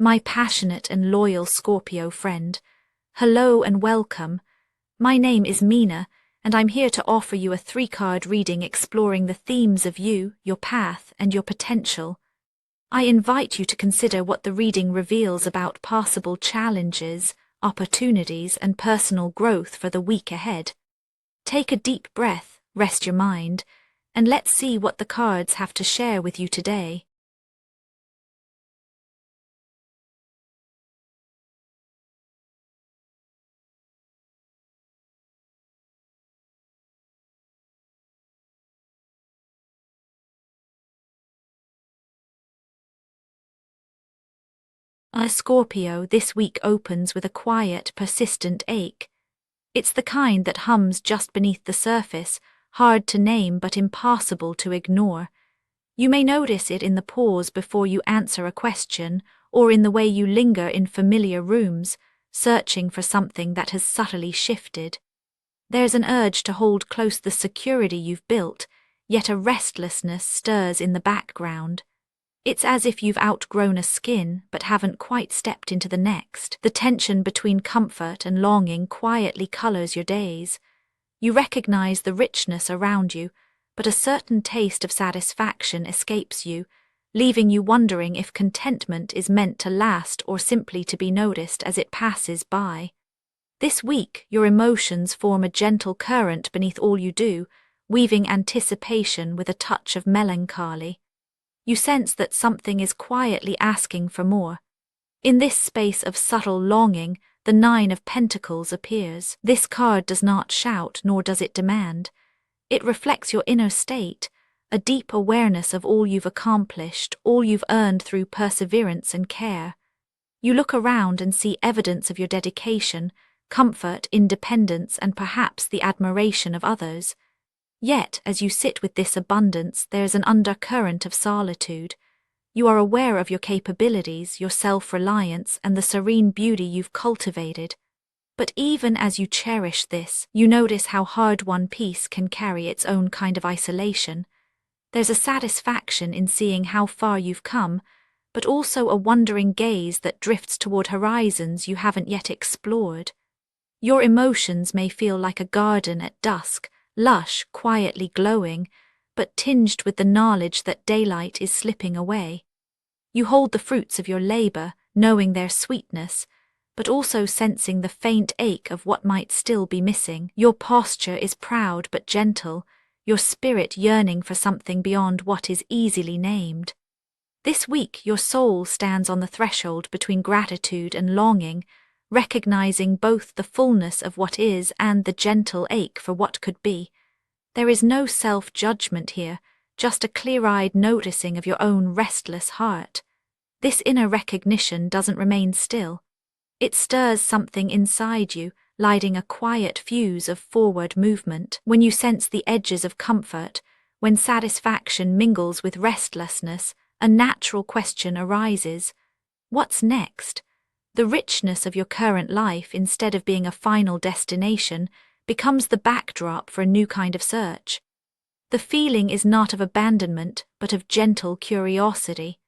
My passionate and loyal Scorpio friend. Hello and welcome. My name is Mina, and I'm here to offer you a 3-card reading exploring the themes of you, your path, and your potential. I invite you to consider what the reading reveals about possible challenges, opportunities, and personal growth for the week ahead. Take a deep breath, rest your mind, and let's see what the cards have to share with you today. Scorpio, this week opens with a quiet, persistent ache. It's the kind that hums just beneath the surface, hard to name but impossible to ignore. You may notice it in the pause before you answer a question, or in the way you linger in familiar rooms, searching for something that has subtly shifted. There's an urge to hold close the security you've built, yet a restlessness stirs in the background. It's as if you've outgrown a skin but haven't quite stepped into the next. The tension between comfort and longing quietly colors your days. You recognize the richness around you, but a certain taste of satisfaction escapes you, leaving you wondering if contentment is meant to last or simply to be noticed as it passes by. This week, your emotions form a gentle current beneath all you do, weaving anticipation with a touch of melancholy. You sense that something is quietly asking for more. In this space of subtle longing, the 9 of Pentacles appears. This card does not shout, nor does it demand. It reflects your inner state, a deep awareness of all you've accomplished, all you've earned through perseverance and care. You look around and see evidence of your dedication, comfort, independence, and perhaps the admiration of others. Yet, as you sit with this abundance, there's an undercurrent of solitude. You are aware of your capabilities, your self-reliance, and the serene beauty you've cultivated. But even as you cherish this, you notice how hard-won peace can carry its own kind of isolation. There's a satisfaction in seeing how far you've come, but also a wondering gaze that drifts toward horizons you haven't yet explored. Your emotions may feel like a garden at dusk, lush, quietly glowing, but tinged with the knowledge that daylight is slipping away. You hold the fruits of your labor, knowing their sweetness, but also sensing the faint ache of what might still be missing. Your posture is proud but gentle, your spirit yearning for something beyond what is easily named. This week your soul stands on the threshold between gratitude and longing, recognizing both the fullness of what is and the gentle ache for what could be. There is no self-judgment here, just a clear-eyed noticing of your own restless heart. This inner recognition doesn't remain still. It stirs something inside you, lighting a quiet fuse of forward movement. When you sense the edges of comfort, when satisfaction mingles with restlessness, a natural question arises. What's next? The richness of your current life, instead of being a final destination, becomes the backdrop for a new kind of search. The feeling is not of abandonment, but of gentle curiosity.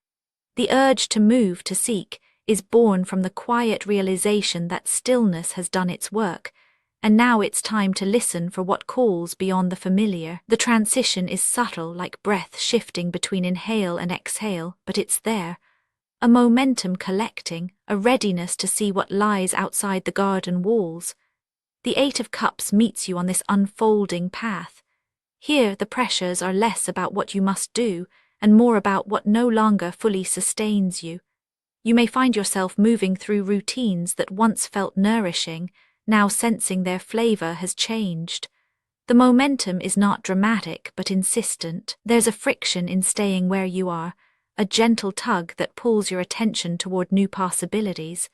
The urge to move, to seek, is born from the quiet realization that stillness has done its work, and now it's time to listen for what calls beyond the familiar. The transition is subtle, like breath shifting between inhale and exhale, but it's there. A momentum collecting, a readiness to see what lies outside the garden walls. The 8 of Cups meets you on this unfolding path. Here the pressures are less about what you must do, and more about what no longer fully sustains you. You may find yourself moving through routines that once felt nourishing, now sensing their flavor has changed. The momentum is not dramatic but insistent. There's a friction in staying where you are, a gentle tug that pulls your attention toward new possibilities.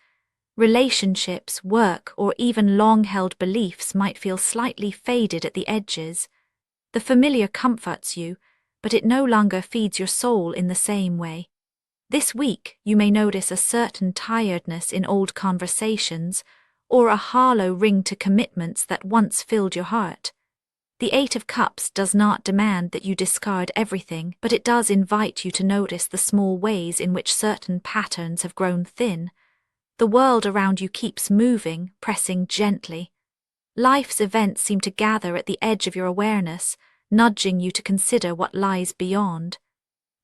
Relationships, work, or even long-held beliefs might feel slightly faded at the edges. The familiar comforts you, but it no longer feeds your soul in the same way. This week, you may notice a certain tiredness in old conversations, or a hollow ring to commitments that once filled your heart. The Eight of Cups does not demand that you discard everything, but it does invite you to notice the small ways in which certain patterns have grown thin. The world around you keeps moving, pressing gently. Life's events seem to gather at the edge of your awareness, nudging you to consider what lies beyond.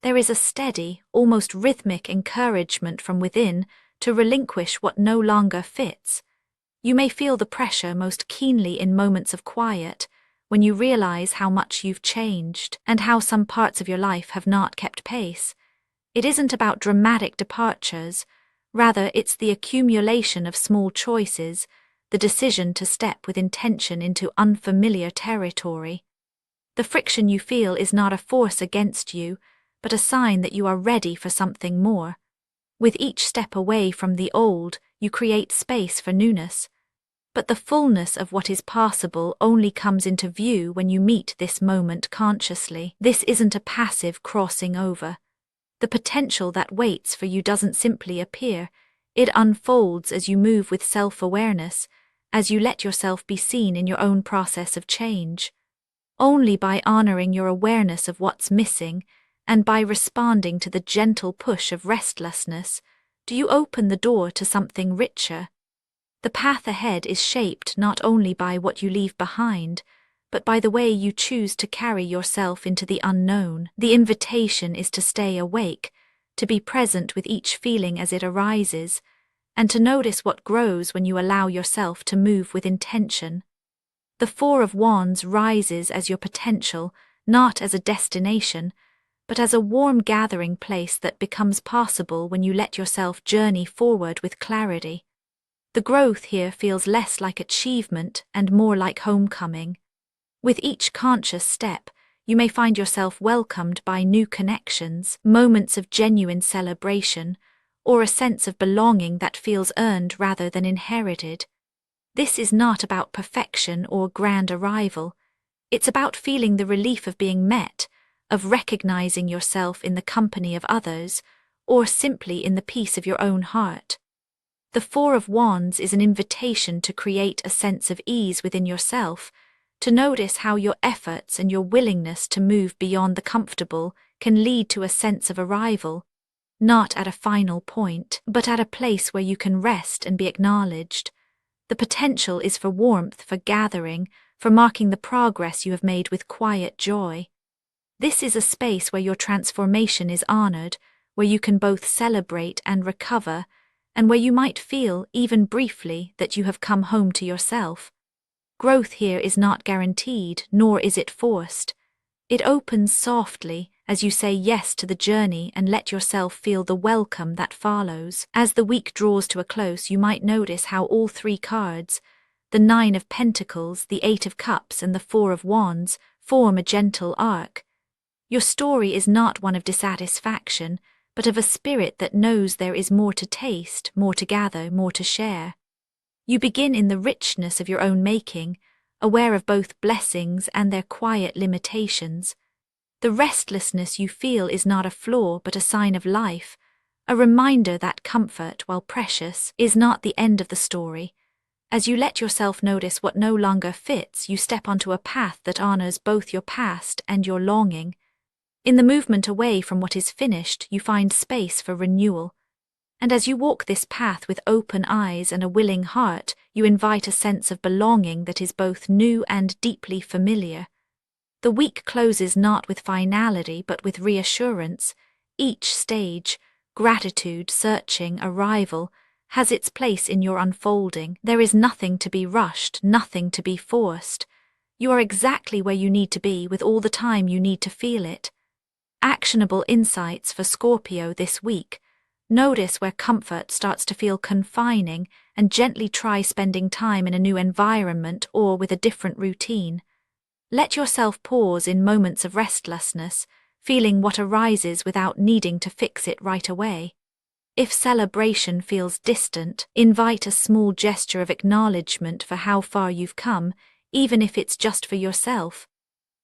There is a steady, almost rhythmic encouragement from within to relinquish what no longer fits. You may feel the pressure most keenly in moments of quiet, when you realize how much you've changed and how some parts of your life have not kept pace. It isn't about dramatic departures, rather it's the accumulation of small choices, the decision to step with intention into unfamiliar territory. The friction you feel is not a force against you, but a sign that you are ready for something more. With each step away from the old, you create space for newness. But the fullness of what is possible only comes into view when you meet this moment consciously. This isn't a passive crossing over. The potential that waits for you doesn't simply appear. It unfolds as you move with self-awareness, as you let yourself be seen in your own process of change. Only by honoring your awareness of what's missing, and by responding to the gentle push of restlessness, do you open the door to something richer. The path ahead is shaped not only by what you leave behind, but by the way you choose to carry yourself into the unknown. The invitation is to stay awake, to be present with each feeling as it arises, and to notice what grows when you allow yourself to move with intention. The Four of Wands rises as your potential, not as a destination, but as a warm gathering place that becomes possible when you let yourself journey forward with clarity. The growth here feels less like achievement and more like homecoming. With each conscious step, you may find yourself welcomed by new connections, moments of genuine celebration, or a sense of belonging that feels earned rather than inherited. This is not about perfection or grand arrival. It's about feeling the relief of being met, of recognizing yourself in the company of others, or simply in the peace of your own heart. The Four of Wands is an invitation to create a sense of ease within yourself, to notice how your efforts and your willingness to move beyond the comfortable can lead to a sense of arrival, not at a final point, but at a place where you can rest and be acknowledged. The potential is for warmth, for gathering, for marking the progress you have made with quiet joy. This is a space where your transformation is honored, where you can both celebrate and recover, and where you might feel, even briefly, that you have come home to yourself. Growth here is not guaranteed, nor is it forced. It opens softly as you say yes to the journey and let yourself feel the welcome that follows. As the week draws to a close, you might notice how all three cards, the Nine of Pentacles, the Eight of Cups, and the Four of Wands, form a gentle arc. Your story is not one of dissatisfaction, but of a spirit that knows there is more to taste, more to gather, more to share. You begin in the richness of your own making, aware of both blessings and their quiet limitations. The restlessness you feel is not a flaw but a sign of life, a reminder that comfort, while precious, is not the end of the story. As you let yourself notice what no longer fits, you step onto a path that honors both your past and your longing. In the movement away from what is finished, you find space for renewal. And as you walk this path with open eyes and a willing heart, you invite a sense of belonging that is both new and deeply familiar. The week closes not with finality but with reassurance. Each stage, gratitude, searching, arrival, has its place in your unfolding. There is nothing to be rushed, nothing to be forced. You are exactly where you need to be with all the time you need to feel it. Actionable insights for Scorpio this week. Notice where comfort starts to feel confining and gently try spending time in a new environment or with a different routine. Let yourself pause in moments of restlessness, feeling what arises without needing to fix it right away. If celebration feels distant, invite a small gesture of acknowledgement for how far you've come, even if it's just for yourself.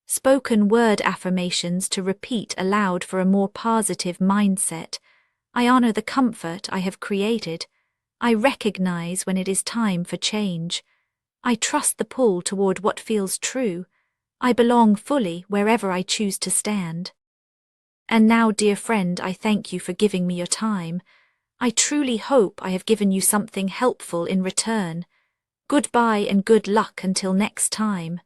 Spoken word affirmations to repeat aloud for a more positive mindset. I honor the comfort I have created. I recognize when it is time for change. I trust the pull toward what feels true. I belong fully wherever I choose to stand. And now, dear friend, I thank you for giving me your time. I truly hope I have given you something helpful in return. Goodbye and good luck until next time.